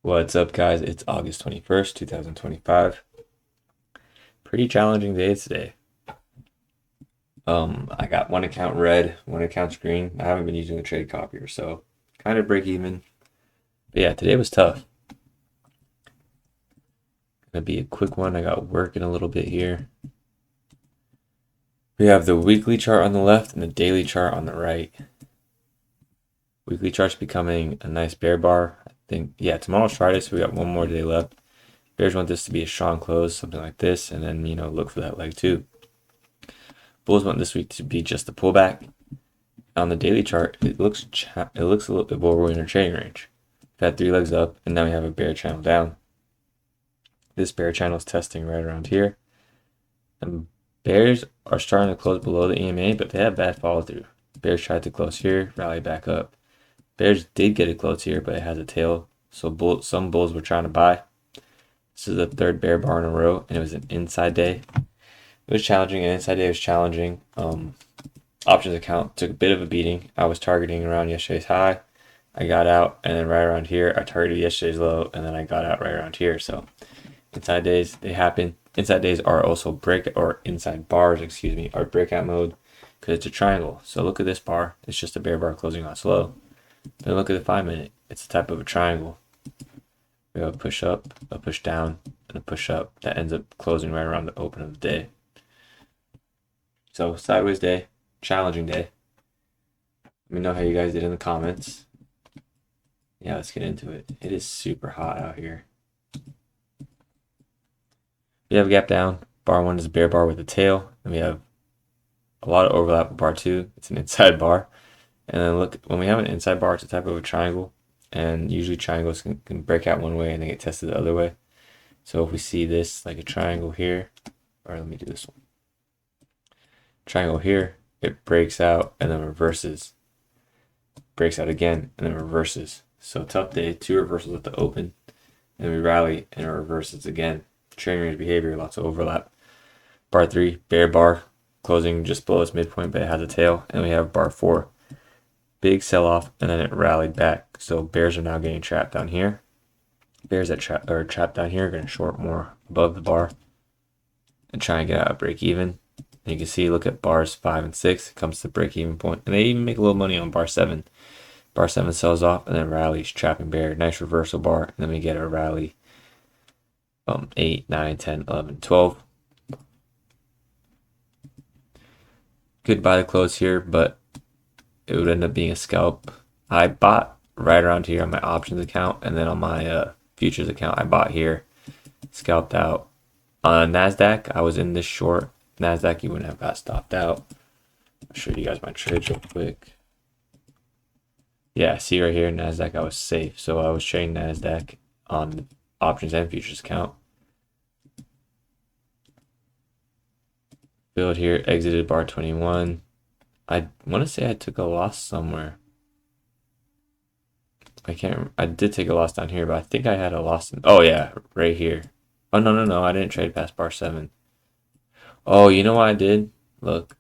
What's up, guys? It's August 21st, 2025. Pretty challenging day today. I got one account red, one account green. I haven't been using the trade copier, so kind of break even. But yeah, today was tough. Gonna be a quick one. I got work in a little bit here. We have the weekly chart on the left and the daily chart on the right. Weekly chart's becoming a nice bear bar. I think, yeah, tomorrow's Friday, so we got one more day left. Bears want this to be a strong close, something like this, and then, look for that leg too. Bulls want this week to be just a pullback. On the daily chart, it looks a little bit well, we're in our trading range. We've had three legs up, and now we have a bear channel down. This bear channel is testing right around here. And bears are starting to close below the EMA, but they have bad follow through. Bears tried to close here, rally back up. Bears did get a close here, but it has a tail, so some bulls were trying to buy. This is the third bear bar in a row, and it was an inside day. It was challenging. An inside day was challenging. Options account took a bit of a beating. I was targeting around yesterday's high. I got out, and then right around here, I targeted yesterday's low, and then I got out right around here. So inside days, they happen. Inside days are also inside bars, are breakout mode because it's a triangle. So look at this bar. It's just a bear bar closing on slow. Then look at the 5-minute. It's a type of a triangle. We have a push up, a push down, and a push up that ends up closing right around the open of the day. So sideways day, challenging day. Let me know how you guys did in the comments. Yeah, let's get into it. It is super hot out here. We have a gap down. Bar 1 is a bear bar with a tail. And we have a lot of overlap with bar 2. It's an inside bar. And then look, when we have an inside bar, it's a type of a triangle. And usually triangles can break out one way and then get tested the other way. So if we see this like a triangle here, or let me do this one. Triangle here, it breaks out and then reverses. Breaks out again and then reverses. So tough day, 2 reversals at the open. And we rally and it reverses again. Trading range behavior, lots of overlap. Bar 3, bear bar, closing just below its midpoint, but it has a tail. And we have bar 4. Big sell-off, and then it rallied back. So bears are now getting trapped down here. Bears that are trapped down here are going to short more above the bar and try and get out of break even. And you can see, look at bars 5 and 6. It comes to the break even point, and they even make a little money on bar 7. Bar 7 sells off and then rallies, trapping bear. Nice reversal bar, and then we get a rally 8, 9, 10, 11, 12. Good buy the close here, but it would end up being a scalp. I bought right around here on my options account, and then on my futures account, I bought here, scalped out. On NASDAQ, I was in this short. NASDAQ, you wouldn't have got stopped out. I'll show you guys my trades real quick. Yeah, see right here, NASDAQ, I was safe. So I was trading NASDAQ on the options and futures account. Build here, exited bar 21. I want to say I took a loss somewhere. I did take a loss down here, but I think I had a loss oh yeah, right here. Oh no, I didn't trade past bar 7. Oh, you know what I did? Look,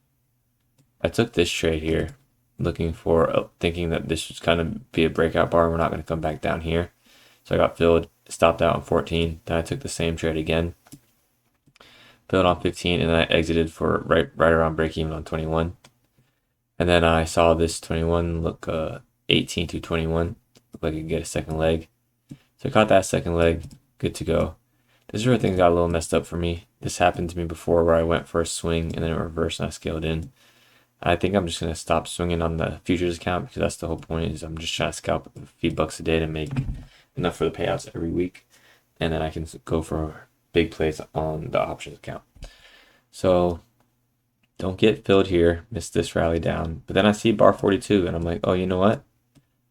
I took this trade here, thinking that this was kind of be a breakout bar. We're not going to come back down here. So I got filled, stopped out on 14. Then I took the same trade again, filled on 15, and then I exited for right around break even on 21. And then I saw this 21 look 18 to 21. Look like I could get a second leg. So I caught that second leg. Good to go. This is where things got a little messed up for me. This happened to me before where I went for a swing and then it reversed and I scaled in. I think I'm just going to stop swinging on the futures account because that's the whole point is I'm just trying to scalp a few bucks a day to make enough for the payouts every week. And then I can go for big plays on the options account. So don't get filled here. Missed this rally down. But then I see bar 42 and I'm like, oh, you know what?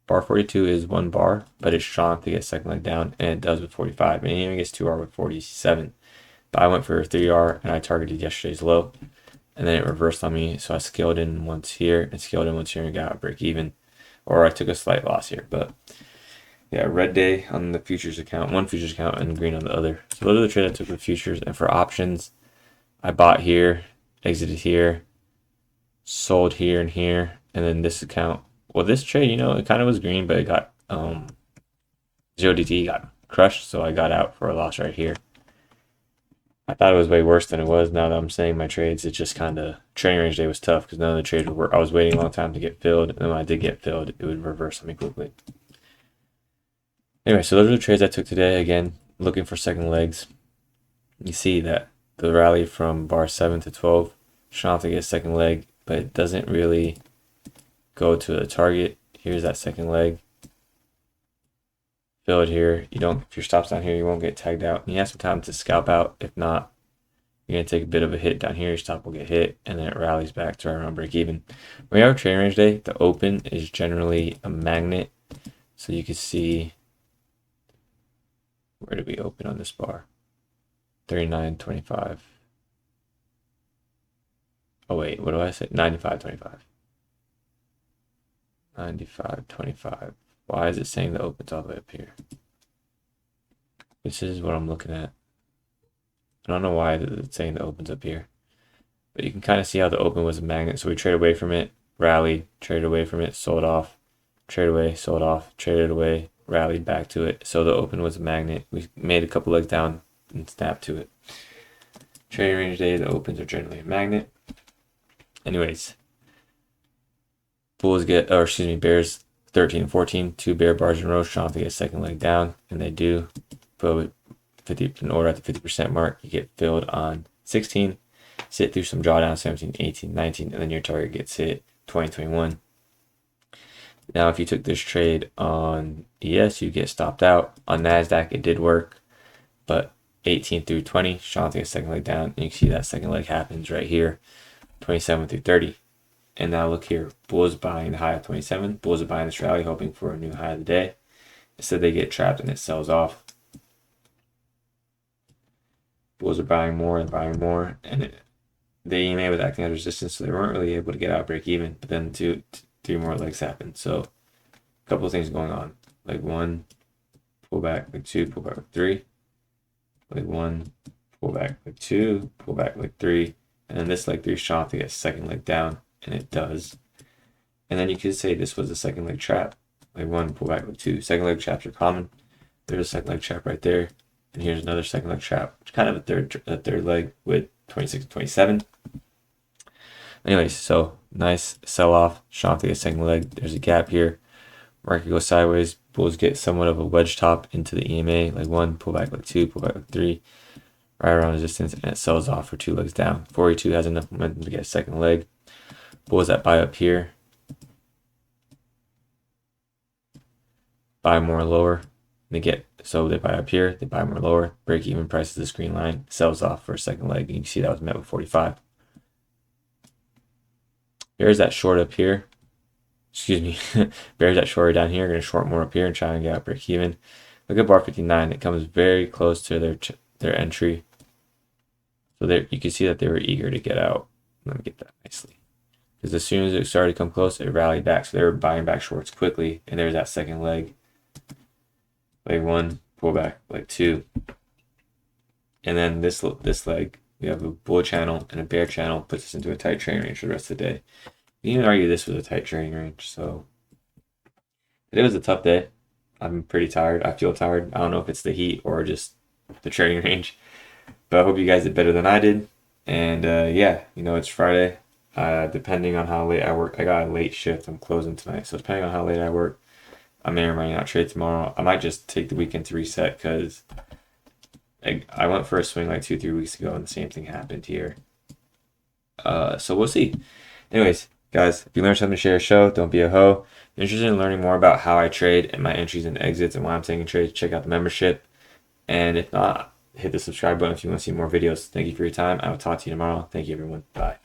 Bar 42 is one bar, but it's strong to get second leg down, and it does with 45. And it even gets 2R with 47. But I went for a 3R and I targeted yesterday's low. And then it reversed on me. So I scaled in once here and scaled in once here and got a break even. Or I took a slight loss here. But yeah, red day on the futures account, one futures account, and green on the other. So those are the trades I took with futures. And for options, I bought here, exited here, sold here and here, and then this account. Well, this trade, it kind of was green, but it got 0DT got crushed, so I got out for a loss right here. I thought it was way worse than it was. Now that I'm saying my trades, it just kind of, trading range day was tough because none of the trades would work. I was waiting a long time to get filled, and then when I did get filled, it would reverse on me quickly. Anyway, so those are the trades I took today. Again, looking for second legs. You see that the rally from bar 7 to 12, trying to get a second leg, but it doesn't really go to the target. Here's that second leg. Fill it here. You don't, if your stop's down here, you won't get tagged out. And you have some time to scalp out. If not, you're going to take a bit of a hit down here. Your stop will get hit, and then it rallies back to right around break even. When you have a trading range day, the open is generally a magnet. So you can see, where did we open on this bar? 39.25. Oh wait, what do I say? 95.25. 95.25. Why is it saying the open's all the way up here? This is what I'm looking at. I don't know why it's saying the open's up here. But you can kind of see how the open was a magnet. So we traded away from it, rallied, traded away from it, sold off, traded away, sold off, traded away, rallied back to it. So the open was a magnet. We made a couple legs down and snapped to it. Trading range day, the opens are generally a magnet. Anyways, bulls get, or excuse me, bears 13 and 14, 2 bear bars in a row, trying to get a second leg down, and they do. But 50 in order at the 50% mark, you get filled on 16, sit through some drawdown 17, 18, 19, and then your target gets hit 20, 21. Now, if you took this trade on ES, you get stopped out. On NASDAQ, it did work, but 18 through 20, trying to get a second leg down, and you can see that second leg happens right here, 27 through 30. And now look here, bulls buying the high of 27. Bulls are buying this rally, hoping for a new high of the day. Instead, they get trapped and it sells off. Bulls are buying more and buying more, and the EMA was acting as resistance, so they weren't really able to get out break even. But then 3 more legs happened. So a couple of things going on. Leg 1, pull back. Leg 2, pull back. Leg 3. Leg 1, pull back. Leg 2, pull back. Leg 3. And then this leg 3 is trying to get a second leg down. And it does. And then you could say this was a second leg trap. Leg 1, pull back. Leg 2. Second leg traps are common. There's a second leg trap right there. And here's another second leg trap. Which kind of a third leg with 26 and 27. Anyways, so nice sell off. Trying to get a second leg. There's a gap here. Market goes sideways. Bulls get somewhat of a wedge top into the EMA. Leg 1, pull back. Leg 2, pull back. Leg 3. Right around resistance, and it sells off for 2 legs down. 42 has enough momentum to get a second leg. Bulls that buy up here, buy more lower. They buy up here, they buy more lower. Break even price is this green line, sells off for a second leg. And you can see that was met with 45. Bears that short up here, excuse me, bears that short down here are going to short more up here and try and get out break even. Look at bar 59, it comes very close to their entry. So there you can see that they were eager to get out. Let me get that nicely. Because as soon as it started to come close, it rallied back. So they were buying back shorts quickly. And there's that second leg. Leg 1, pull back. Leg 2. And then this leg, we have a bull channel and a bear channel, puts us into a tight trading range for the rest of the day. You can argue this was a tight trading range. So it was a tough day. I'm pretty tired. I feel tired. I don't know if it's the heat or just the trading range. But I hope you guys did better than I did. And yeah, it's Friday. Depending on how late I work, I got a late shift. I'm closing tonight. So depending on how late I work, I may or may not trade tomorrow. I might just take the weekend to reset because I went for a swing like 2-3 weeks ago and the same thing happened here. So we'll see. Anyways, guys, if you learned something, share a show. Don't be a hoe. If you're interested in learning more about how I trade and my entries and exits and why I'm taking trades, check out the membership. And if not, hit the subscribe button if you want to see more videos. Thank you for your time. I will talk to you tomorrow. Thank you, everyone. Bye.